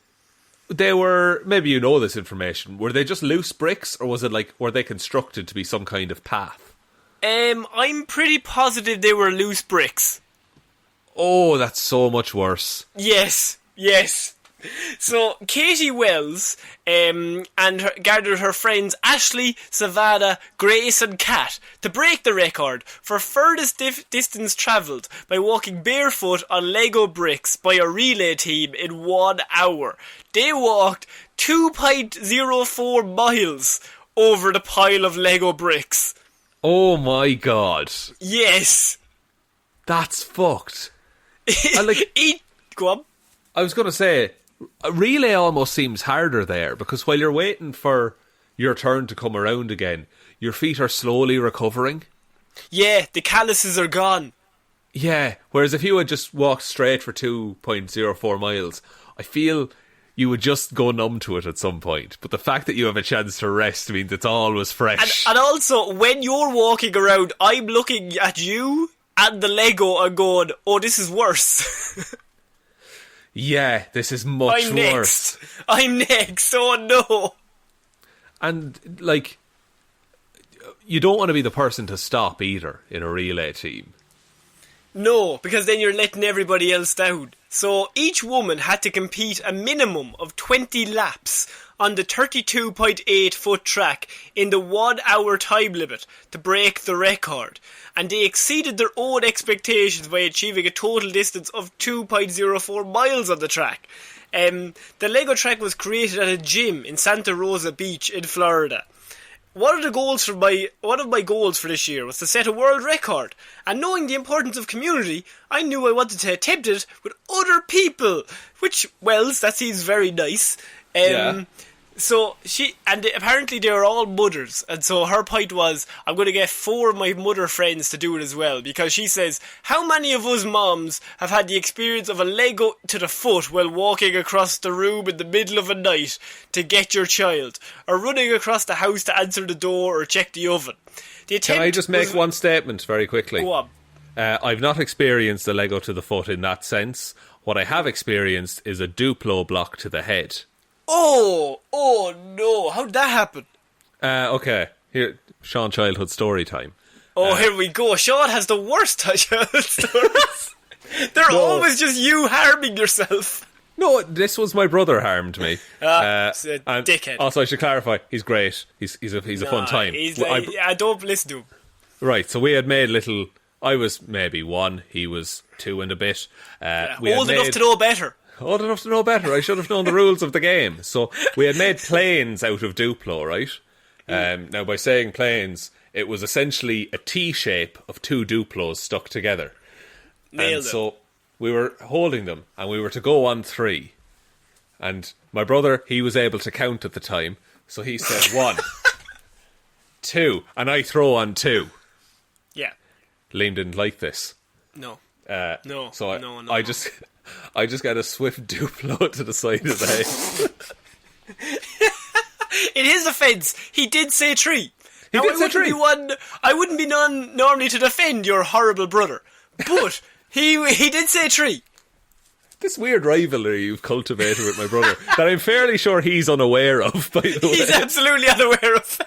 they were, maybe you know this information, were they just loose bricks or was it were they constructed to be some kind of path? I'm pretty positive they were loose bricks. Oh, that's so much worse. Yes. So, Katie Wells gathered her friends Ashley, Savannah, Grace and Kat to break the record for furthest distance travelled by walking barefoot on Lego bricks by a relay team in 1 hour. They walked 2.04 miles over the pile of Lego bricks. Oh my god. Yes. That's fucked. Go on. I was going to say, a relay almost seems harder there because while you're waiting for your turn to come around again, your feet are slowly recovering. Yeah, the calluses are gone. Yeah, whereas if you had just walked straight for 2.04 miles, I feel you would just go numb to it at some point. But the fact that you have a chance to rest means it's always fresh. And also, when you're walking around, I'm looking at you and the Lego and going, oh, this is worse. Yeah, this is much worse. I'm next. Oh no. And you don't want to be the person to stop either in a relay team. No, because then you're letting everybody else down. So each woman had to compete a minimum of 20 laps on the 32.8 foot track in the 1 hour time limit to break the record. And they exceeded their own expectations by achieving a total distance of 2.04 miles on the track. The Lego track was created at a gym in Santa Rosa Beach in Florida. One of my goals for this year was to set a world record, and knowing the importance of community, I knew I wanted to attempt it with other people, which, Wells, that seems very nice. Yeah. So apparently they were all mothers, and so her point was, I'm going to get 4 of my mother friends to do it as well, because she says, how many of us moms have had the experience of a Lego to the foot while walking across the room in the middle of a night to get your child, or running across the house to answer the door or check the oven? Can I just make one statement very quickly? Go on. I've not experienced a Lego to the foot in that sense. What I have experienced is a Duplo block to the head. Oh no, how'd that happen? Okay, here, Shaun childhood story time. Here we go. Shaun has the worst childhood stories. They're always just you harming yourself. No, this was my brother harmed me. It's a dickhead. Also, I should clarify, he's great. He's a fun time. I don't listen to him. Right, so we had made little... I was maybe 1, he was 2 and a bit. Old enough to know better. Old enough to know better. I should have known the rules of the game. So we had made planes out of Duplo, right? Now, by saying planes, it was essentially a T-shape of 2 Duplos stuck together. Nailed it. So we were holding them, and we were to go on 3. And my brother, he was able to count at the time, so he said 1, 2, and I throw on 2. Yeah. Liam didn't like this. No. No. So I just got a swift Duplo to the side of the head. In his defence, he did say 3. He now, did say three. I wouldn't be normally to defend your horrible brother, but he did say three. This weird rivalry you've cultivated with my brother that I'm fairly sure he's unaware of, by the way. He's absolutely unaware of.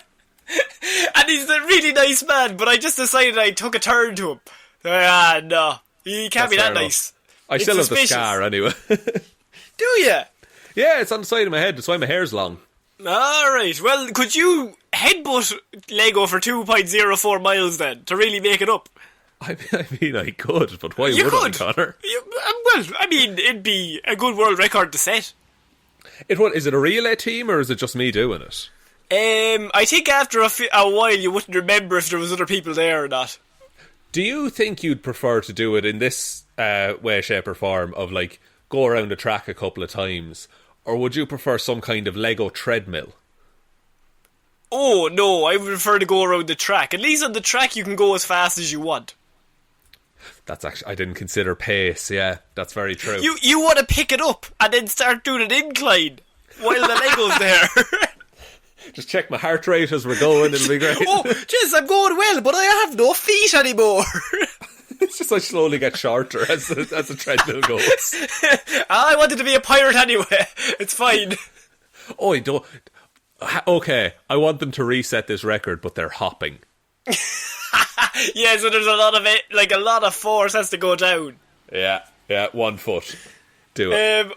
And he's a really nice man, but I just decided I took a turn to him. No. He can't be that nice. I still have the scar anyway. Do you? Yeah, it's on the side of my head. That's why my hair's long. Alright, well, could you headbutt Lego for 2.04 miles then, to really make it up? I mean, I could, but why would I, Connor? Well, I mean, it'd be a good world record to set. Is it a relay team, or is it just me doing it? I think after a while you wouldn't remember if there was other people there or not. Do you think you'd prefer to do it in this way, shape or form of, like, go around the track a couple of times, or would you prefer some kind of Lego treadmill? Oh, no, I would prefer to go around the track. At least on the track you can go as fast as you want. That's actually, I didn't consider pace, yeah, that's very true. You want to pick it up and then start doing an incline while the Lego's there. Just check my heart rate as we're going, it'll be great. Oh, jeez, I'm going well, but I have no feet anymore. It's just I slowly get shorter as the treadmill goes. I wanted to be a pirate anyway. It's fine. Oh, I don't... Okay, I want them to reset this record, but they're hopping. Yeah, so there's a lot of it, like a lot of force has to go down. Yeah, 1 foot. Do it.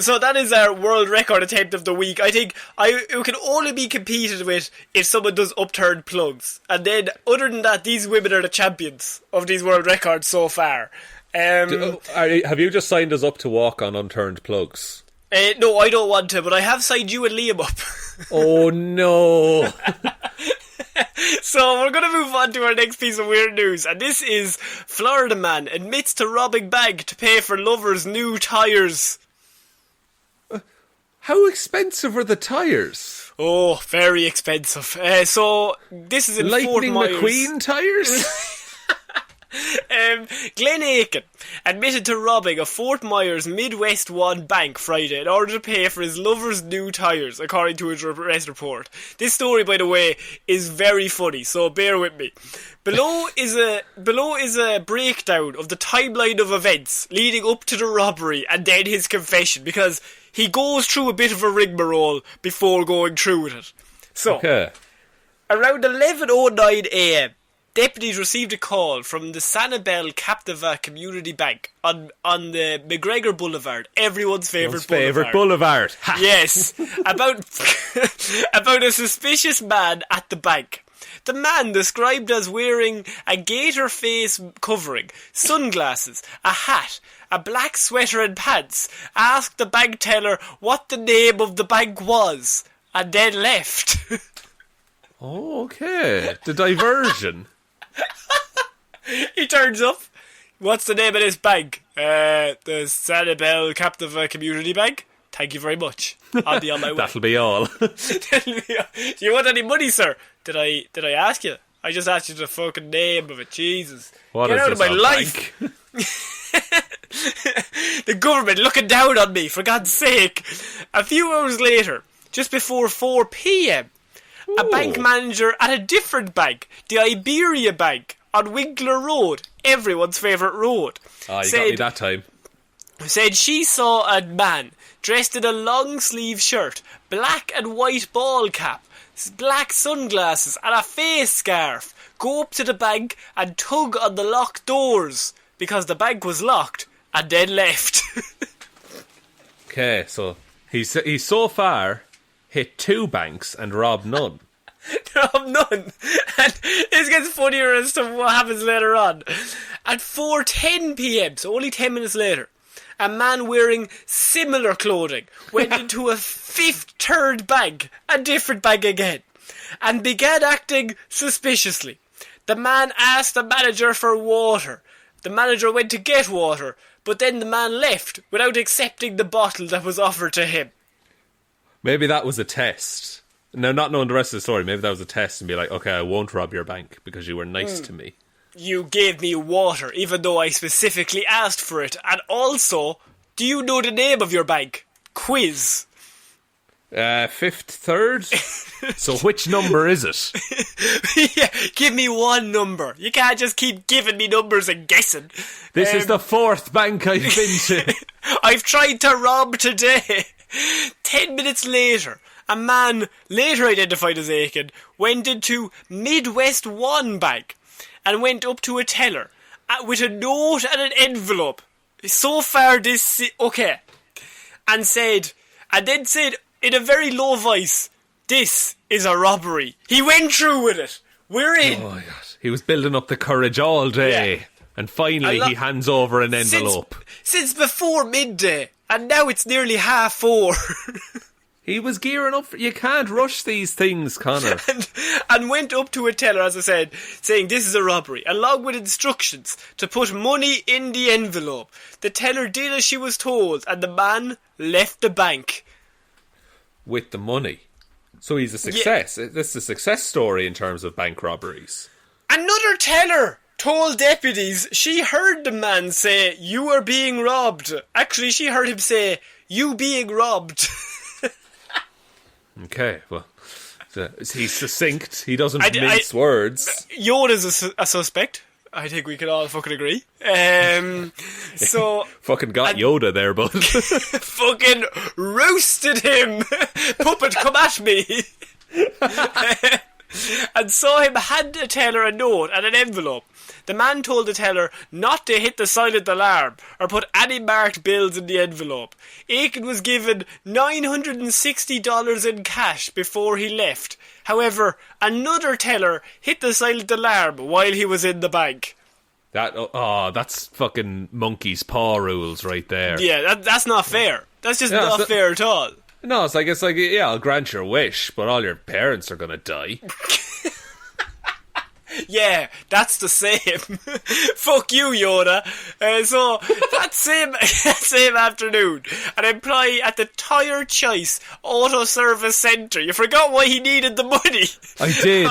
So that is our world record attempt of the week. I think it can only be competed with if someone does upturned plugs. And then, other than that, these women are the champions of these world records so far. Have you just signed us up to walk on unturned plugs? No, I don't want to, but I have signed you and Liam up. Oh no. So we're going to move on to our next piece of weird news, and this is Florida man admits to robbing bank to pay for lover's new tyres. How expensive are the tyres? Oh, very expensive. So this is in Fort Myers. Lightning McQueen tyres? Glenn Aiken admitted to robbing a Fort Myers Midwest 1 bank Friday in order to pay for his lover's new tyres, according to his arrest report. This story, by the way, is very funny, so bear with me. Below is a breakdown of the timeline of events leading up to the robbery and then his confession, because he goes through a bit of a rigmarole before going through with it. So, around 11:09am, deputies received a call from the Sanibel Captiva Community Bank on the McGregor Boulevard, everyone's favourite boulevard. Yes, about a suspicious man at the bank. The man, described as wearing a gator face covering, sunglasses, a hat, a black sweater and pants, asked the bank teller what the name of the bank was, and then left. Oh, okay. The diversion. He turns up. What's the name of this bank? The Sanibel Captiva Community Bank. Thank you very much. I'll be on my way. That'll be all. Do you want any money, sir? Did I ask you? I just asked you the fucking name of it. Jesus. Get out of my life. The government looking down on me, for God's sake. A few hours later, just before 4 p.m, a bank manager at a different bank, the Iberia Bank, on Winkler Road, everyone's favourite road, you got me that time, said she saw a man dressed in a long sleeve shirt, black and white ball cap, black sunglasses and a face scarf go up to the bank and tug on the locked doors because the bank was locked, and then left. Okay, so he's so far hit 2 banks and robbed none. Robbed none. And this gets funnier as to what happens later on. At 4:10 p.m, so only 10 minutes later, a man wearing similar clothing went into a third bank, a different bank again, and began acting suspiciously. The man asked the manager for water. The manager went to get water, but then the man left without accepting the bottle that was offered to him. Maybe that was a test. Now, not knowing the rest of the story, maybe that was a test and be like, okay, I won't rob your bank because you were nice to me. You gave me water, even though I specifically asked for it. And also, do you know the name of your bank? Quiz. Fifth, third. So which number is it? Yeah, give me one number. You can't just keep giving me numbers and guessing. This is the fourth bank I've been to. I've tried to rob today. 10 minutes later, a man, later identified as Aiken, went into Midwest One Bank and went up to a teller with a note and an envelope. So far this... Okay. And then said in a very low voice, "This is a robbery." He went through with it. We're in. Oh my God. He was building up the courage all day. Yeah. And finally he hands over an envelope. Since before midday. And now it's nearly 4:30. He was gearing up. You can't rush these things, Connor. and went up to a teller, as I said, saying this is a robbery, along with instructions to put money in the envelope. The teller did as she was told, and the man left the bank. With the money. So he's a success. Yeah. This is a success story in terms of bank robberies. Another teller told deputies she heard the man say, "You are being robbed." Actually, she heard him say, "You being robbed." Okay, well, he's succinct. He doesn't mince words. Yoda's a suspect. I think we can all fucking agree. So fucking got Yoda there, bud. Fucking roasted him. Puppet, come at me. And saw him hand a teller a note and an envelope. The man told the teller not to hit the silent alarm or put any marked bills in the envelope. Aiken was given $960 in cash before he left. However, another teller hit the silent alarm while he was in the bank. That's fucking monkey's paw rules right there. Yeah, that's not fair. That's just not fair at all. No, it's like, yeah, I'll grant your wish, but all your parents are gonna die. Yeah, that's the same. Fuck you, Yoda. So, that same afternoon, an employee at the Tyre Choice Auto Service Centre, you forgot why he needed the money. I did.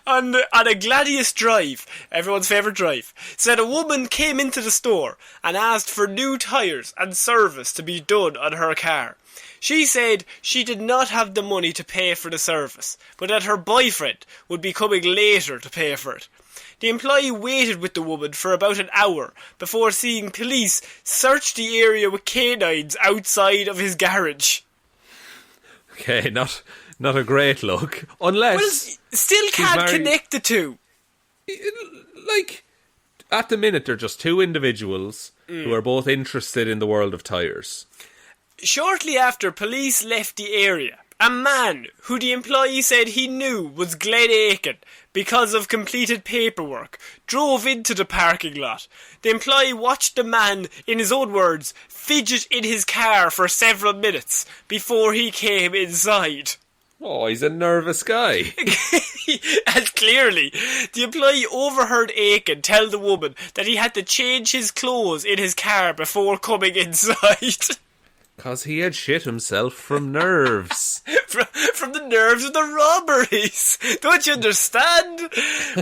on a Gladius drive, everyone's favourite drive, said a woman came into the store and asked for new tyres and service to be done on her car. She said she did not have the money to pay for the service, but that her boyfriend would be coming later to pay for it. The employee waited with the woman for about an hour before seeing police search the area with canines outside of his garage. Okay, not a great look. Unless... Well, still can't connect the two. Like, at the minute, they're just two individuals who are both interested in the world of tyres. Shortly after police left the area, a man who the employee said he knew was Glenn Aiken because of completed paperwork drove into the parking lot. The employee watched the man, in his own words, fidget in his car for several minutes before he came inside. Oh, he's a nervous guy. And clearly, the employee overheard Aiken tell the woman that he had to change his clothes in his car before coming inside. Because he had shit himself from nerves. From the nerves of the robberies. Don't you understand?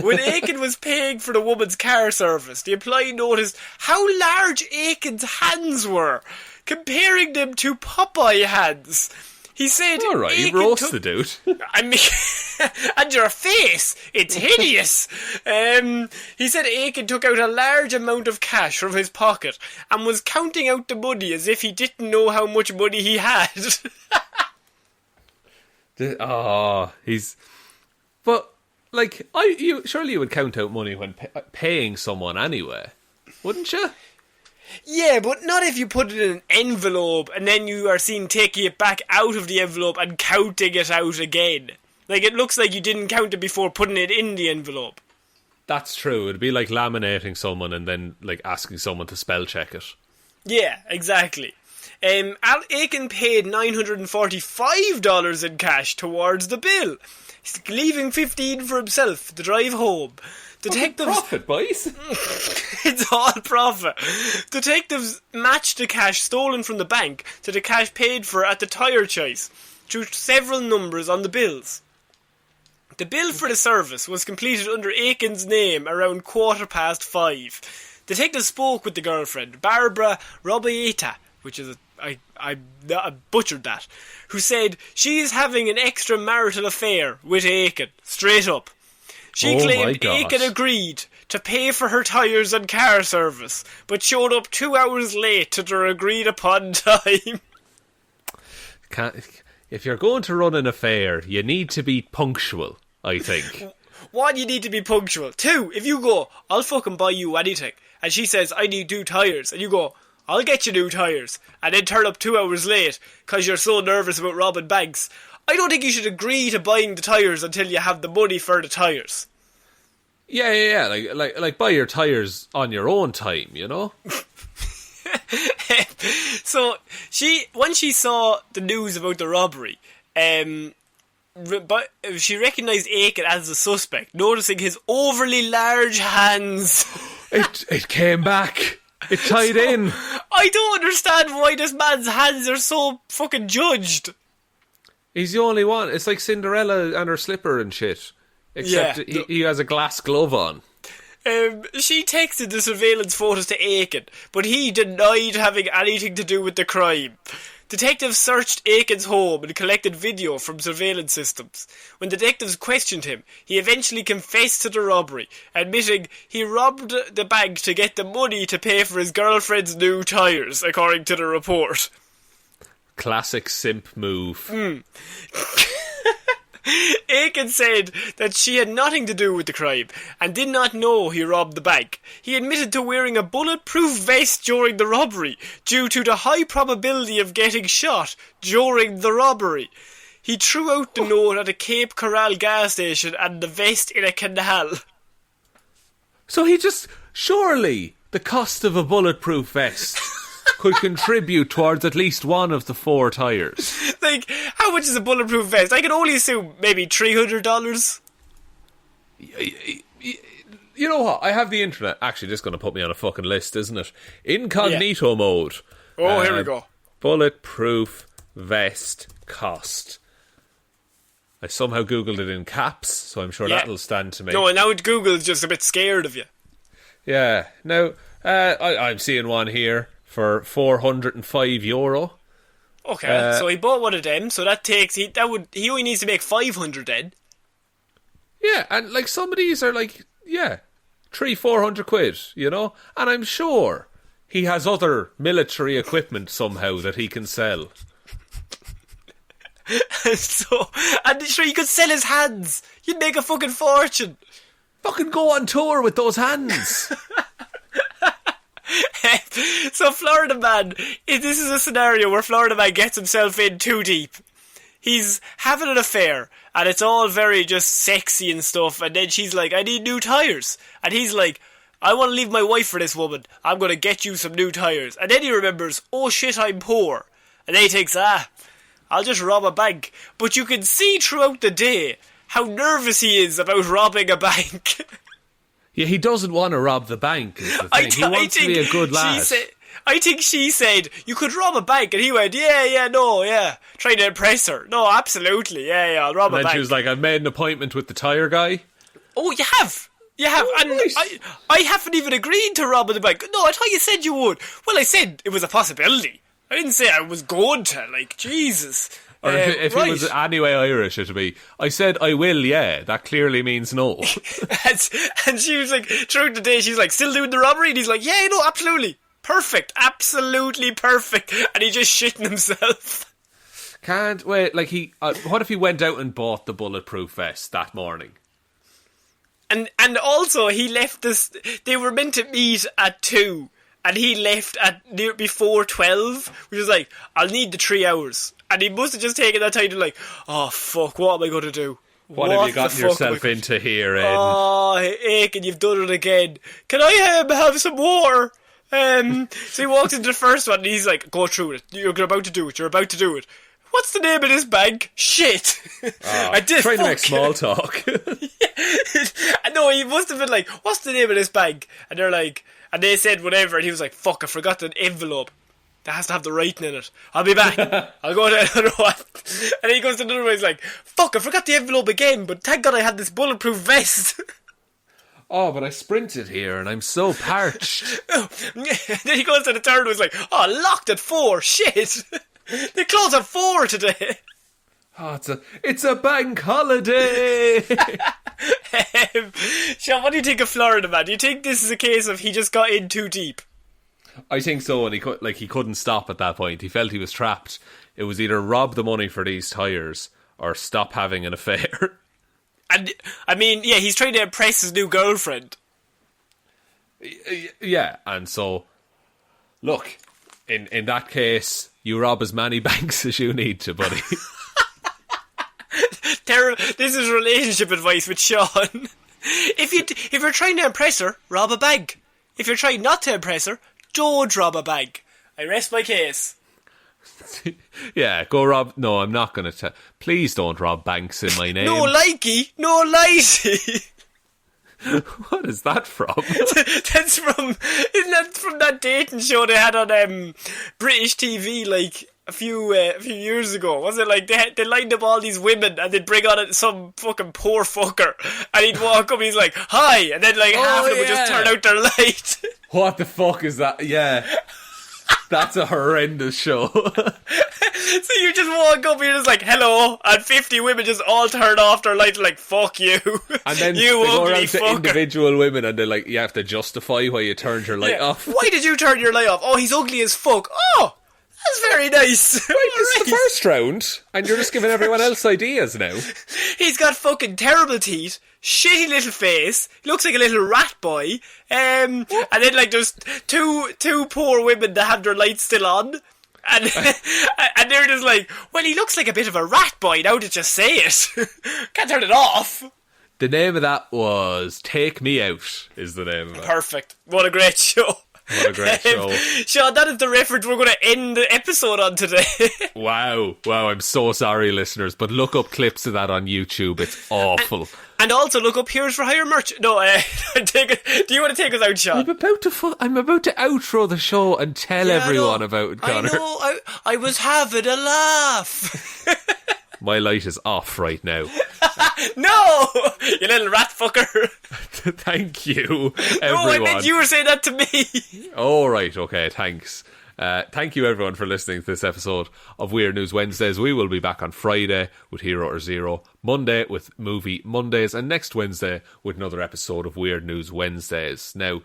When Aiken was paying for the woman's car service, the employee noticed how large Aiken's hands were, comparing them to Popeye hands. He said, all right, you roast the dude. I mean, and your face, it's hideous. He said Aiken took out a large amount of cash from his pocket and was counting out the money as if he didn't know how much money he had. But, like, surely you would count out money when paying someone anyway, wouldn't you? Yeah, but not if you put it in an envelope and then you are seen taking it back out of the envelope and counting it out again. Like, it looks like you didn't count it before putting it in the envelope. That's true. It'd be like laminating someone and then, like, asking someone to spell check it. Yeah, exactly. Aiken paid $945 in cash towards the bill, leaving $15 for himself to drive home. Detectives... Profit, boys. It's all profit. Detectives matched the cash stolen from the bank to the cash paid for at the Tyre Choice through several numbers on the bills. The bill for the service was completed under Aiken's name around 5:15. Detectives spoke with the girlfriend, Barbara Robieta, which is a butchered that, who said she is having an extramarital affair with Aiken, straight up. She claimed Aiken agreed to pay for her tyres and car service, but showed up 2 hours late to their agreed upon time. If you're going to run an affair, you need to be punctual, I think. One, you need to be punctual. Two, if you go, I'll fucking buy you anything, and she says, I need new tyres, and you go, I'll get you new tyres, and then turn up 2 hours late because you're so nervous about robbing banks. I don't think you should agree to buying the tyres until you have the money for the tyres. Yeah. Like buy your tyres on your own time, you know? So, when she saw the news about the robbery, but she recognised Aiken as the suspect, noticing his overly large hands. It came back. It tied in. I don't understand why this man's hands are so fucking judged. He's the only one. It's like Cinderella and her slipper and shit. Except he has a glass glove on. She texted the surveillance photos to Aiken, but he denied having anything to do with the crime. Detectives searched Aiken's home and collected video from surveillance systems. When detectives questioned him, he eventually confessed to the robbery, admitting he robbed the bank to get the money to pay for his girlfriend's new tyres, according to the report. Classic simp move. Aiken said that she had nothing to do with the crime and did not know he robbed the bank. He admitted to wearing a bulletproof vest during the robbery due to the high probability of getting shot during the robbery. He threw out the note at a Cape Coral gas station and the vest in a canal. So he just... Surely the cost of a bulletproof vest could contribute towards at least one of the 4 tyres. Like, how much is a bulletproof vest? I can only assume maybe $300. You know what? I have the internet. Actually, this is going to put me on a fucking list, isn't it? Incognito mode. Oh, here we go. Bulletproof vest cost. I somehow Googled it in caps, so I'm sure that'll stand to me. No, and now Google's just a bit scared of you. Yeah. Now, I'm seeing one here for €405. Okay, so he bought one of them, so that takes... He only needs to make 500 then. Yeah, and like some of these are like, 300-400 quid, you know? And I'm sure he has other military equipment somehow that he can sell. And sure, you could sell his hands. You'd make a fucking fortune. Fucking go on tour with those hands. So Florida Man, this is a scenario where Florida Man gets himself in too deep. He's having an affair, and it's all very just sexy and stuff, and then she's like, I need new tyres. And he's like, I want to leave my wife for this woman. I'm going to get you some new tyres. And then he remembers, oh shit, I'm poor. And then he thinks, I'll just rob a bank. But you can see throughout the day how nervous he is about robbing a bank. Yeah, he doesn't want to rob the bank, is the thing. He wants to be a good lad. I think she said, you could rob a bank, and he went, trying to impress her. No, absolutely, I'll rob a bank. And then she was like, I've made an appointment with the tyre guy. Oh, you have? You have, and right. I haven't even agreed to rob the bank. No, I thought you said you would. Well, I said it was a possibility. I didn't say I was going to, like, Jesus. Or if it was anyway Irish, it'd be, I said I will, that clearly means no. and she was like, throughout the day, she's like, still doing the robbery? And he's like, yeah, no, absolutely. Perfect. Absolutely perfect. And he just shitting himself. Can't wait. Like, what if he went out and bought the bulletproof vest that morning? And also, he left this, they were meant to meet at 2. And he left at before 12, which was like, I'll need the 3 hours. And he must have just taken that time to like, oh fuck, what am I going to do? What have you gotten yourself into here, Aidan? Oh, Aiken, you've done it again. Can I have some water? So he walks into the first one and he's like, go through it. You're about to do it. What's the name of this bank? Shit. I did trying to make small talk. No, he must have been like, what's the name of this bank? And they're like, and they said whatever, and he was like, fuck, I forgot the envelope. That has to have the writing in it. I'll be back. I'll go to another one. And then he goes to another one, he's like, fuck, I forgot the envelope again, but thank God I had this bulletproof vest. Oh, but I sprinted here and I'm so parched. Then he goes to the third one, he's like, oh, locked at 4, shit. They close at 4 today. Oh, it's a bank holiday. Shaun, what do you think of Florida, man? Do you think this is a case of he just got in too deep? I think so, and he couldn't stop at that point. He felt he was trapped. It was either rob the money for these tyres or stop having an affair. And, I mean, yeah, he's trying to impress his new girlfriend. Yeah, and so, look, in that case, you rob as many banks as you need to, buddy. This is relationship advice with Shaun. If you're trying to impress her, rob a bank. If you're trying not to impress her, don't rob a bank. I rest my case. Yeah, go rob... No, I'm not going to... Please don't rob banks in my name. No likey, no lightey. What is that from? That's from... Isn't that from that dating show they had on British TV, like, a few years ago? Was it like they lined up all these women and they'd bring on some fucking poor fucker and he'd walk up and he's like, hi, and then like half of them would just turn out their light. What the fuck is that? Yeah. That's a horrendous show. So you just walk up and you're just like, hello, and 50 women just all turn off their light like, fuck you. And then you they go ugly around to fucker. Individual women and they're like, you have to justify why you turned your light off. Why did you turn your light off? Oh, he's ugly as fuck. Oh, that's very nice. Right, this is the first round, and you're just giving everyone else ideas now. He's got fucking terrible teeth, shitty little face, he looks like a little rat boy, and then like there's two poor women that have their lights still on, and and they're just like, well, he looks like a bit of a rat boy now that you say it. Can't turn it off. The name of that was Take Me Out, is the name of it. Perfect. What a great show. What a great show. Shaun, that is the reference we're going to end the episode on today. Wow, I'm so sorry, listeners, but look up clips of that on YouTube. It's awful. And also look up Heroes for Hire merch. No, do you want to take us out, Shaun? I'm about to outro the show and tell everyone about it, Connor. I know, I was having a laugh. My light is off right now. No! You little rat fucker. Thank you, everyone. No, I meant you were saying that to me. Oh, right, okay, thanks. Thank you, everyone, for listening to this episode of Weird News Wednesdays. We will be back on Friday with Hero or Zero, Monday with Movie Mondays, and next Wednesday with another episode of Weird News Wednesdays. Now,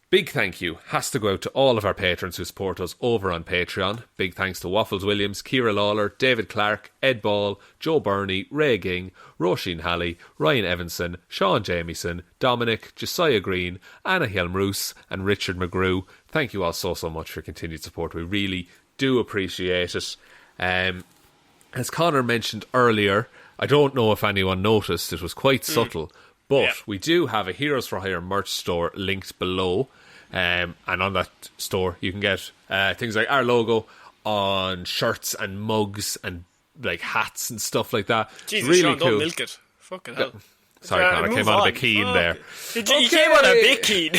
big thank you has to go out to all of our patrons who support us over on Patreon. Big thanks to Waffles Williams, Ciara Lawler, David Clarke, Ed Ball, Joe Burney, Ray Ging, Roisin Hally, Ryan Evanson, Shaun Jamieson, Dominic, Jessiah Green, Anna Hjelmroos, and Richard McGrew. Thank you all so much for your continued support. We really do appreciate it. As Connor mentioned earlier, I don't know if anyone noticed, it was quite subtle, but we do have a Heroes for Hire merch store linked below. And on that store you can get things like our logo on shirts and mugs and like hats and stuff like that. Jesus, really Shaun, cool. don't milk it. Fucking hell. Sorry, Connor, I came on a bit keen there. You came on a bit keen.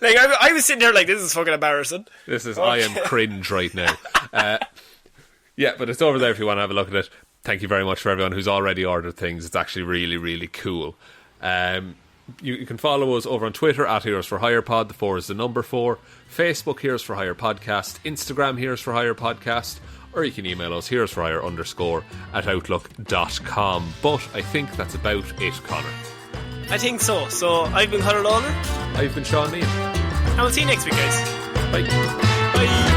Like I was sitting there like, this is fucking embarrassing. I am cringe right now. Yeah, but it's over there if you want to have a look at it. Thank you very much for everyone who's already ordered things. It's actually really, really cool. You can follow us over on Twitter at Heroes for Hire Pod. The 4 is the number 4. Facebook Heroes for Hire Podcast. Instagram Heroes for Hire Podcast. Or you can email us heroesforhire_@outlook.com. But I think that's about it, Connor. I think so. So I've been Ciara Lawler. I've been Shaun Jamieson. And we'll see you next week, guys. Bye. Bye.